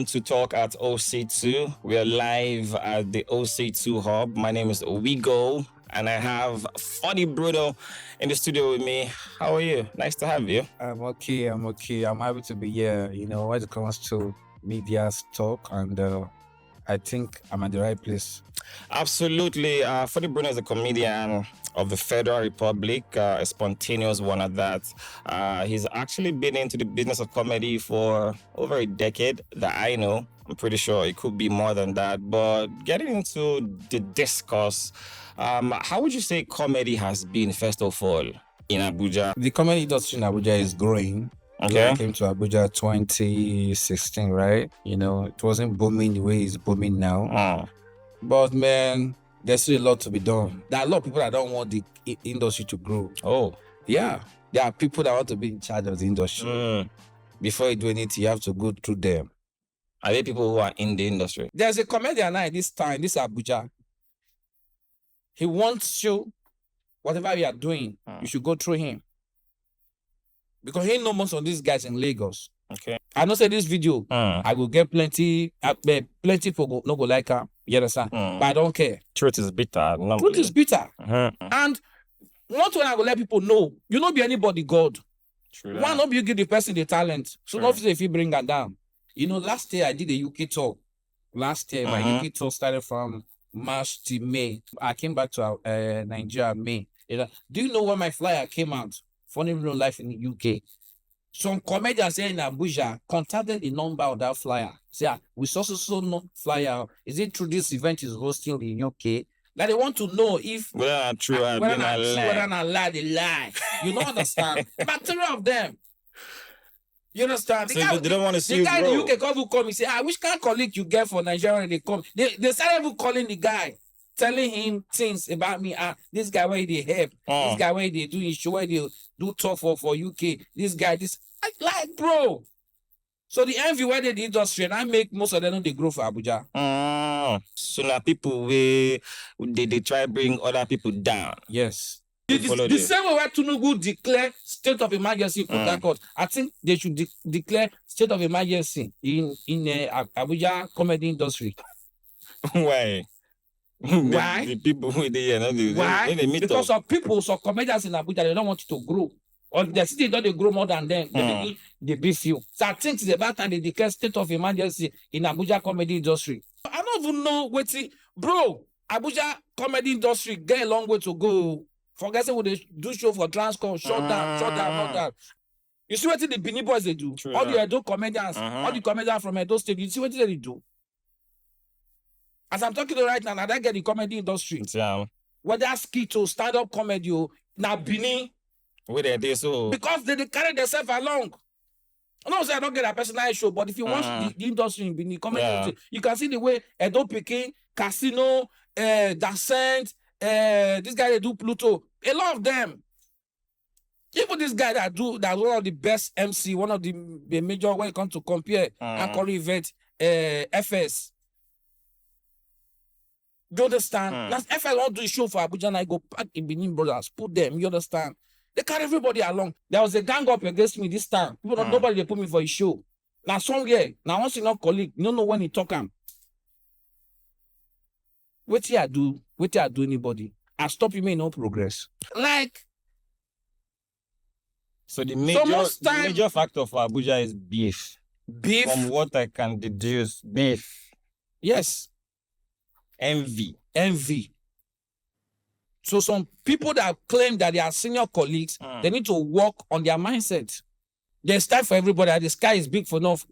to Talk at OC2. We are live at the OC2 Hub. My name is Owigho, and I have funny Bruno in the studio with me. How are you? Nice to have you. I'm okay. I'm happy to be here. When it comes to media talk, and I think I'm at the right place. Absolutely. Funny Bruno is a comedian of the Federal Republic, a spontaneous one at that. He's actually been into the business of comedy for over a decade that I know. I'm pretty sure it could be more than that. But getting into the discourse, how would you say comedy has been, first of all, in Abuja? The comedy industry in Abuja is growing. Okay. I came to Abuja 2016, right? It wasn't booming the way it's booming now. But man, there's still a lot to be done. There are a lot of people that don't want the industry to grow. Oh. Yeah. There are people that want to be in charge of the industry. Before you do anything, you have to go through them. Are there people who are in the industry? There's a comedian now this Abuja. He wants you, whatever you are doing, you should go through him. Because he knows most of these guys in Lagos. Okay. I know say this video, I will get plenty people no go like her. You understand? But I don't care. Truth is bitter. Truth is bitter. And not when I go let people know, you not be anybody God. True. One of you give the person the talent. So not if you bring her down. Last year I did a UK tour. Last year my UK tour started from March to May. I came back to Nigeria May. Do you know when my flyer came out? Funny Real Life in the UK. Some comedians here in Abuja contacted the number of that flyer. Say, we so no flyer. Is it true this event is hosting in UK? Like they want to know if whether true or whether not lie, they lie. You don't understand. But three of them. You understand? So they don't want to see the guy you in the UK come and say, which kind of colleague you get for Nigeria when they come? They started even calling the guy, telling him things about me. This guy where they help. This guy where they do his show, where they do talk for UK. This guy, like bro. So the envy where they the industry and I make most of them they grow for Abuja. So now people they try bring other people down. Yes. The same way where Tinubu declare state of emergency in Port Harcourt, I think they should declare state of emergency in Abuja comedy industry. Why? Why? The people who they why? They meet because up. of people, some comedians in Abuja, they don't want you to grow. Or the city don't they grow more than them, they beef you. So I think it's about time they declare state of emergency in Abuja comedy industry. I don't even know what bro, Abuja comedy industry get a long way to go. Forget say when they do show for Transcorp, shut down. You see what the Benin boys they do? True, all the Edo comedians, all the comedians from Edo State, you see what they do? As I'm talking to you right now, I get the comedy industry. Yeah. Whether skit or stand-up comedy, now Benin. Where they do so? Because they carry themselves along. I'm not saying I don't get a personal show, but if you watch the industry in Benin, comedy industry, you can see the way Edo Pikin, Casino, Dascent, this guy they do Pluto, a lot of them. Even this guy that's one of the best MC, one of the major when it comes to compare and call event, FS. Do you understand? That's FS want to do a show for Abuja and I go back in Benin Brothers, put them, you understand? They carry everybody along. There was a gang up against me this time. Nobody they put me for a show. Now somewhere, now once you know colleague, you don't know when he talk am. What I do anybody? I stop you may no progress. Like so the major factor for Abuja is beef. Beef. From what I can deduce, beef. Yes. Envy. So some people that claim that they are senior colleagues, they need to work on their mindset. There's time for everybody. The sky is big enough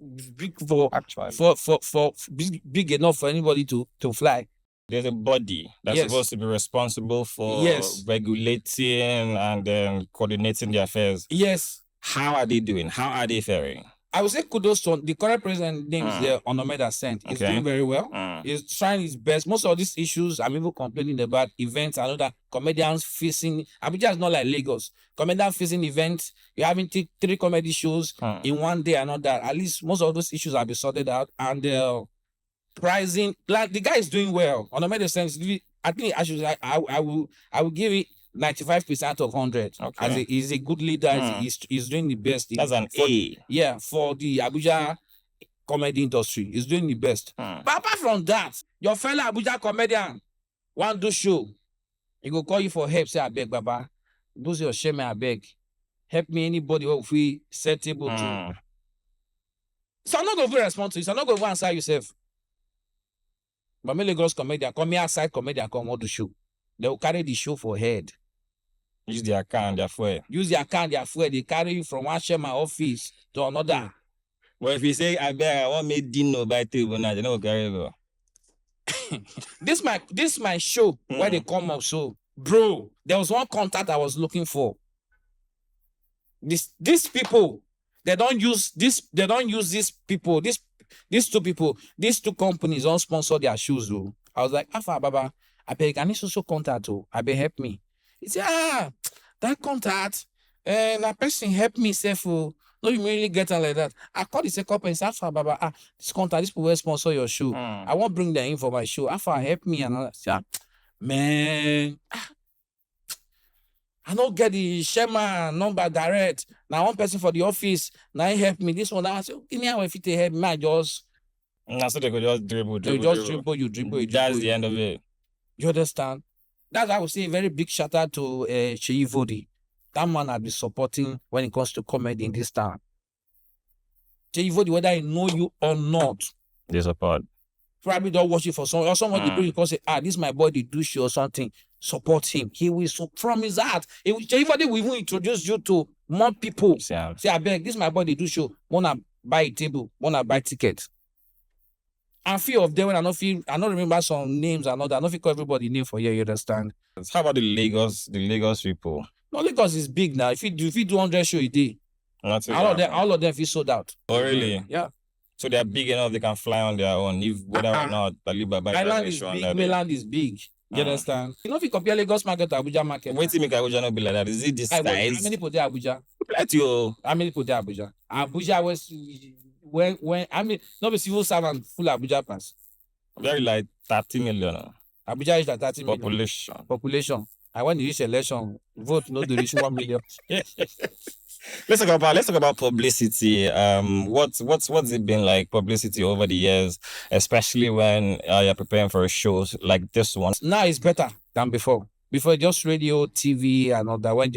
for anybody to fly. There's a body that's supposed to be responsible for regulating and then coordinating the affairs. Yes. How are they doing? How are they faring? I would say kudos to the current president name is there on Ahmed Ascent. He's doing very well. He's trying his best. Most of these issues, I'm even complaining about events. I know that comedians facing Abuja is not like Lagos. Comedians facing events. You're having three comedy shows in one day and all that. At least most of those issues have been sorted out. And pricing, like the guy is doing well. On Ahmed Ascent, I think I will give it 95% of 100. Okay. He's a good leader. He's doing the best. That's an A. Yeah, for the Abuja comedy industry. He's doing the best. But apart from that, your fellow Abuja comedian want do show. He go call you for help. Say, I beg, Baba. Those your shame, I beg. Help me, anybody who we set table to. So I'm not going to respond to you. So I'm not going to answer yourself. But me Lagos comedian, come here outside comedian, come want to show. They will carry the show for head. Use their car and their fuel. Use their car and their fuel. They carry you from one chairman office to another. Well, if you say, I beg, I want me dinner by table now, they don't carry go. This my show where they come up. So, bro, there was one contact I was looking for. These people, they don't use these people, these two people, these two companies don't sponsor their shoes, though. I was like, Alpha Baba, I beg, I need social contact, oh, I beg, help me. He said, that contact, that person help me, say, no, you really get it like that. I called the second person and said, Alpha Baba, this contact, this people will sponsor your show. I won't bring them in for my show. Alpha, help me. And I said, man, I don't get the Sherman number direct. Now one person for the office, now he help me. This one, I said, give me how if it help me, I just. Now so they could just dribble. Dribble you. That's the end of it. You understand? That's why I would say a very big shout out to Owigho. That man I've been supporting when it comes to comedy in this town. Owigho, whether I know you or not. They support. Probably don't watch it for someone. Or someone they bring say, this is my boy, they do show or something. Support him. He will from his heart. Owigho will even introduce you to more people. Yeah. Say, I beg, this is my boy, they do show. Wanna buy a table, wanna buy tickets. And few of them when I don't remember some names and all that. I don't think everybody name for here, you understand? How about the Lagos people? No, Lagos is big now. If you do 100 show a day, all of them feel sold out. Oh really? Yeah. So they're big enough they can fly on their own, if whether or not Alibaba Island is big, mainland is big. You understand? You know if you compare Lagos market to Abuja market. Wait till make Abuja not be like that. Is it this size? How many people there Abuja? Plenty. How many people there Abuja? Abuja was when I mean not be civil servant full Abuja pass. Very like 30 million. Abuja is like 30 million. Population. And when you reach election, vote no to reach 1 million. Let's talk about publicity. What's it been like publicity over the years, especially when you're preparing for a show like this one? Now it's better than before. Before just radio, TV, and all that. When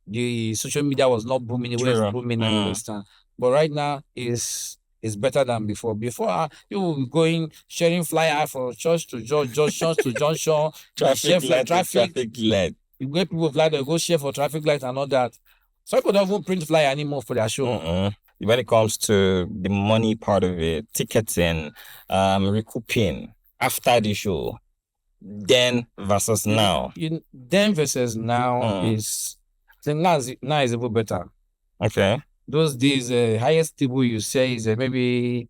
the social media was not booming, it was booming. I understand. But right now is better than before. Before you were going sharing flyer for church to junction to junction, traffic light. You get people flyer, they go share for traffic light and all that. So people don't even print flyer anymore for their show. When it comes to the money part of it, ticketing, recouping after the show, then versus now. Then versus now is, I think now is even better. Okay. Those days, highest table you say is maybe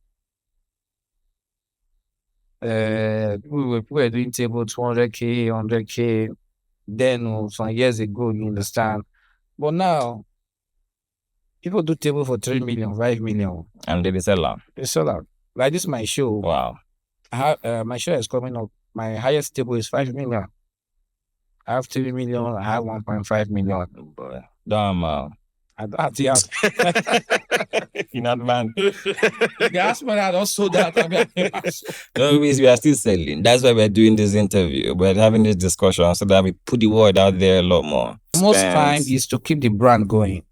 we were doing table 200K, 100K. Then some years ago, you understand. But now, people do table for 3 million, 5 million. And they sell out. They sell out. Like this is my show. Wow. My show is coming up. My highest table is 5 million. I have 3 million. I have 1.5 million. Boy. Damn. I don't have to have. In advance. The husband had also that. No, we are still selling. That's why we're doing this interview. We're having this discussion so that we put the word out there a lot more. Most time is to keep the brand going.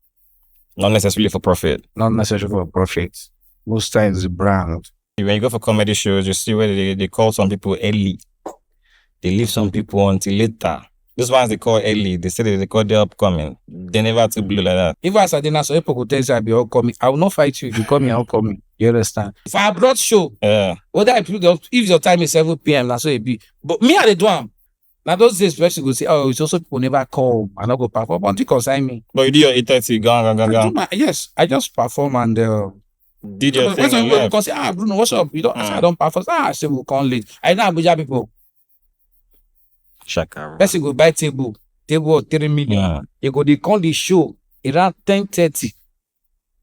Not necessarily for profit. Not necessarily for profit. Most times the brand. When you go for comedy shows, you see where they call some people early. They leave some people until later. Those ones they call early. They say they call the upcoming. They never too blue like that. If I said dinner, so people could tell you I'll be upcoming. I will not fight you if you call me upcoming. You understand? For a broad show, whether I put if your time is 7 p.m., that's what it be. But me at the drum. Now those days, person go say, "Oh, it's also people never call and not go perform." But you consign me. But you do your 8:30, go. Yes, I just perform and did your thing. When people say, Bruno, what's up? You don't. I don't perform. I say we'll come late. I know Abuja people. Shaka. Person go buy table of 3 million. You go they call the show around 10:30.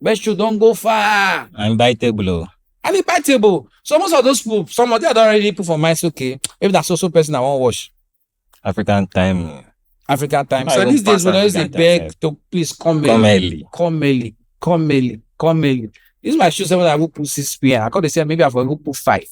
Best show don't go far. And buy table. And they buy table. So most of those people, some of them don't already put for minds. Okay, if that's also person I won't watch. African time. So these days, when I say beg to please come early. This is my show 7 I will put 6 p.m. I call they say maybe I will put 5.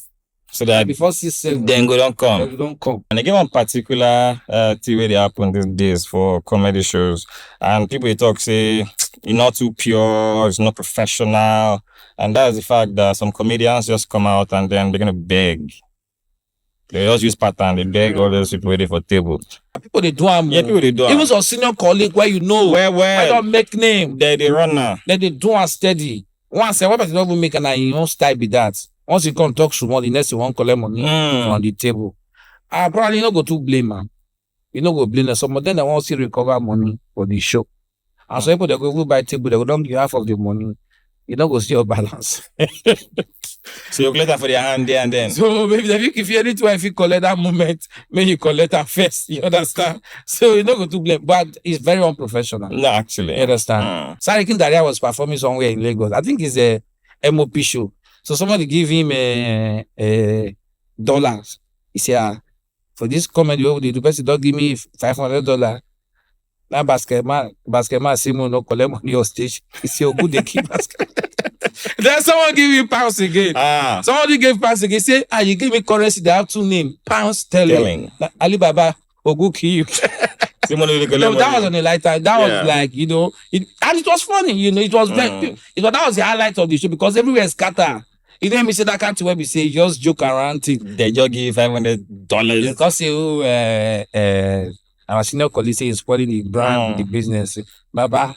So that before 6, 7. then go don't come. They don't come. And again, one particular thing where they happen these days for comedy shows, and people they talk say you're not too pure, it's not professional, and that's the fact that some comedians just come out and then they're gonna beg. They just use pattern, they beg all those people waiting for table. People they do them. Yeah, people they do. Even some senior colleague where you know where don't make name. They run now. Then they do and steady. Once say, what about you don't even make and you don't style be that. Once you come talk to money, next you won't collect money on the table. Probably not go to blame man. You know go blame them. Some of them they won't see recover money for the show. And some people they go buy table, they go don't give half of the money. You don't go see your balance. So you collect that for their hand there and then. So maybe if you anything if you collect that moment, maybe you collect that first. You understand? So you don't go to blame, but it's very unprofessional. No, actually. You understand? Sarikin Daria was performing somewhere in Lagos. I think it's a MOP show. So somebody give him $. He said, for this comedy, the person don't give me $500. Now basketman Simon no collect money on stage. He said, good they keep basket. Then someone give you pounds again. Somebody gave pounds again. Say, you give me currency. They have 2 names. Pounds sterling. Alibaba Ogu kill you. That was on the light time. That was like, and it was funny, it was very, that was the highlight of the show because everywhere is scattered. You know me say that can't where we say just joke around thing. They just give $500. Because our senior colleague say he's spoiling the brand, the business. Baba,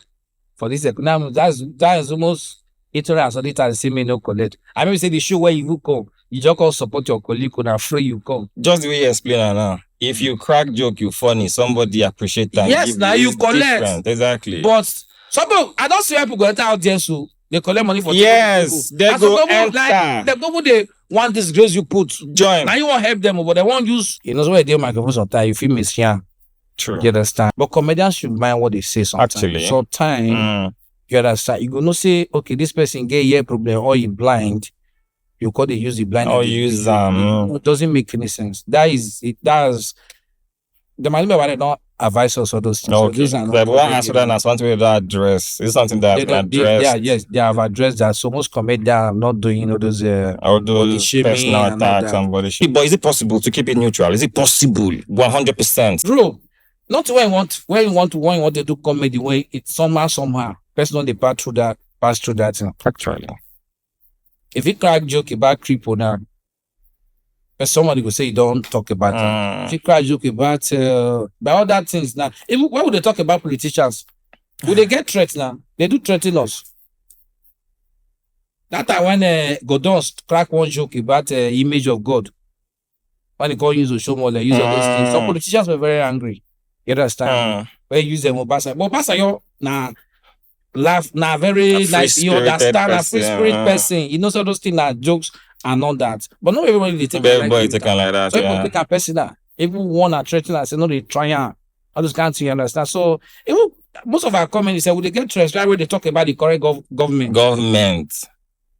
for this now that is almost 800 or the same me no collect. I mean say the show where you come, you just call support your colleague and free you come. Just the way you explain it now. If you crack joke, you funny, somebody appreciate that. Yes, now you collect. Different. Exactly. But some people, I don't see people go enter out there so they collect money for yes, they go enter. Like, the people they want this grace you put join. Now you won't help them, but they won't use. So where they microphone sometimes you feel miss here. True. You understand? But comedians should mind what they say sometimes. Actually. Sometimes you understand. You go no say, okay, this person get ear problem or he blind. You call they use the blind. Or use it doesn't make any sense. That is it does. The might be why they don't advise us or those things. Okay. So but one answer that as something with that address. It's something that they address. They have addressed that. So most comedians are not doing those personal attacks and body shit. But is it possible to keep it neutral? Is it possible? 100%. Bro, not when you want to do comedy way it's somehow. Person they pass through that. Actually. If you crack joke about cripple now, somebody will say you don't talk about it. If you crack joke about all that things now, even why would they talk about politicians? Would they get threats now? They do threaten us. That time when Godon crack one joke about image of God, when they call use to show more, they use all those things. Some politicians were very angry. You understand? When you use them Obasa. But Obasa, you laugh very nice. You understand a free spirit person. You know, so those things are jokes and all that. But not everybody they take like that. So people take a personal. Even one are threatening and say, no, they try all those kinds of things, you understand. So even most of our comments say, they get stressed right when they talk about the correct government.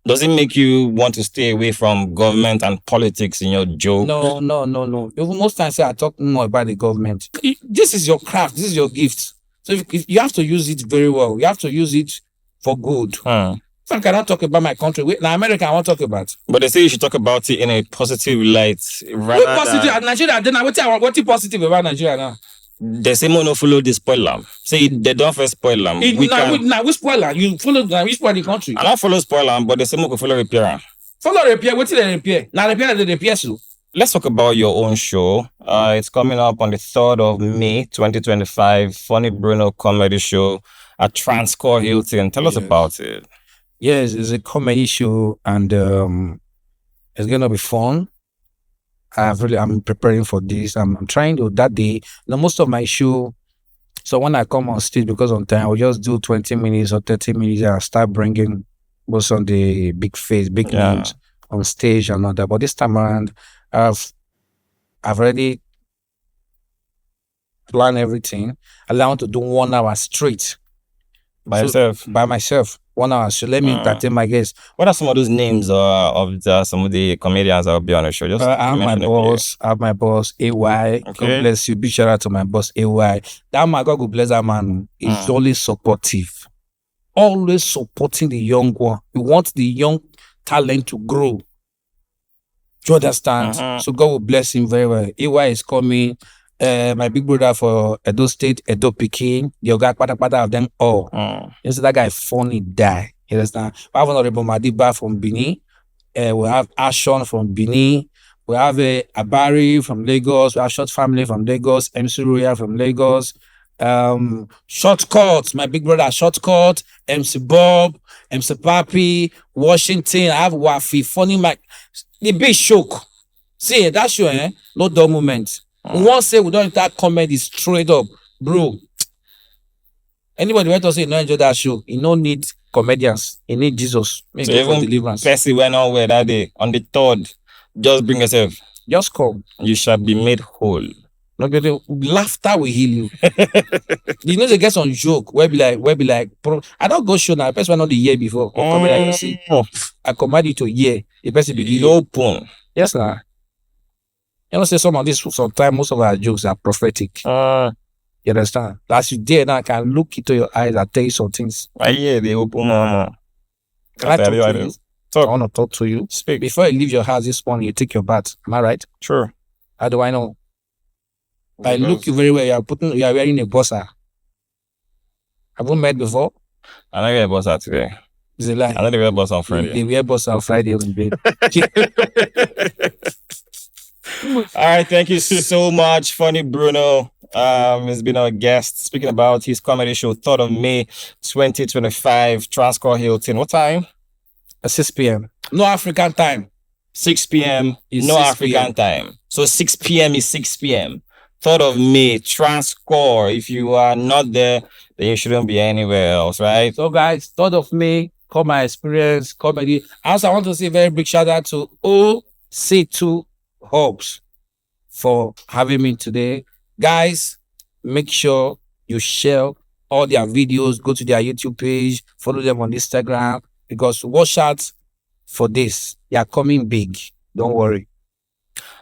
Does it make you want to stay away from government and politics in your joke? No. Even most times I talk more about the government. This is your craft. This is your gift. So if you have to use it very well. You have to use it for good. So I cannot talk about my country. Now America, I want to talk about. But they say you should talk about it in a positive light. What positive? Nigeria, then what is positive about Nigeria now? They say no follow the spoiler. Say they don't first spoiler. We spoiler. You follow we spoil the country. I don't follow spoiler, but they say we follow repair. Follow repair. What is the repair? Now repair the repair so. Let's talk about your own show. It's coming up on the 3rd of May, 2025. Funny Bruno Comedy Show at Transcore Hilton. Tell us about it. Yes, it's a comedy show and it's gonna be fun. I'm preparing for this. I'm trying to that day. Most of my show. So when I come on stage, because on time, I'll just do 20 minutes or 30 minutes and I'll start bringing most of the big names on stage and all that. But this time around, I've already planned everything. I want to do 1 hour straight. By myself. 1 hour. So let me entertain my guests. What are some of those names of some of the comedians that will be on the show? Just I have my boss, AY. Okay. God bless you. Big shout out to my boss, AY. That man, God bless that man. He's only supportive. always supporting the young one. We want the young talent to grow. Do you understand? So God will bless him very well. EY is coming. My big brother for Edo State, Edo Peking, the Oga Pata of them all. You see that guy funny die. You understand? We have Honorable Madiba from Benin. We have Ashon from Benin. We have Abari from Lagos. We have Short Family from Lagos. MC Royal from Lagos. Shortcut, my big brother Shortcut, MC Bob, MC Papi, Washington. I have Wafi, Funny Mike. The big shock. See that show, no dull moment. We won't say we don't enter comedy straight up, bro. Anybody went to say no enjoy that show, he no need comedians, he need Jesus. Make so even deliverance. Percy went on where that day on the 3rd. Just bring yourself. Just come. You shall be made whole. Laughter will heal you. You know they get some joke where be like I don't go show now. Person not the year before. I see. I command you to year. The person be open. Yes, sir. You know, say some of this sometimes most of our jokes are prophetic. You understand? As you dare now, I can look into your eyes and tell you some things. Yeah, they open. Can I talk to you? I want to talk to you. Speak. Before you leave your house this morning, you take your bath. Am I right? Sure. How do I know? I look you very well. You are wearing a bossa. Have you met before? I don't wear a bossa today. It's a lie. I don't wear a bossa on Friday. They wear bossa on Friday in bed. All right, thank you so much, Funny Bruno. He's been our guest speaking about his comedy show, 3rd of May, 2025, Transcorp Hilton. What time? 6 p.m. No African time. 6 p.m. No 6 African time. So 6 p.m. is 6 p.m. 3rd of May, Transcorp. If you are not there, then you shouldn't be anywhere else, right? So, guys, 3rd of May, come and experience comedy. Also, I want to say a very big shout out to OC2 Hubs for having me today. Guys, make sure you share all their videos, go to their YouTube page, follow them on Instagram, because watch out for this. They are coming big. Don't worry.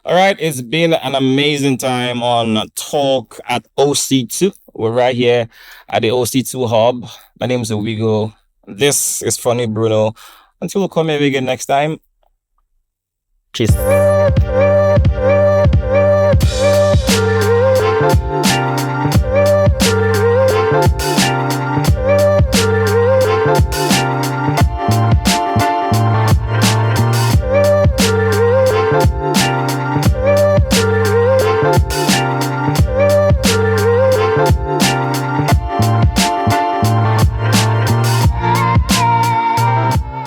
All right, it's been an amazing time on Talk at OC2. We're right here at the OC2 Hub. My name is Owigho. This is Funny Bruno. Until we come here again next time. Cheers.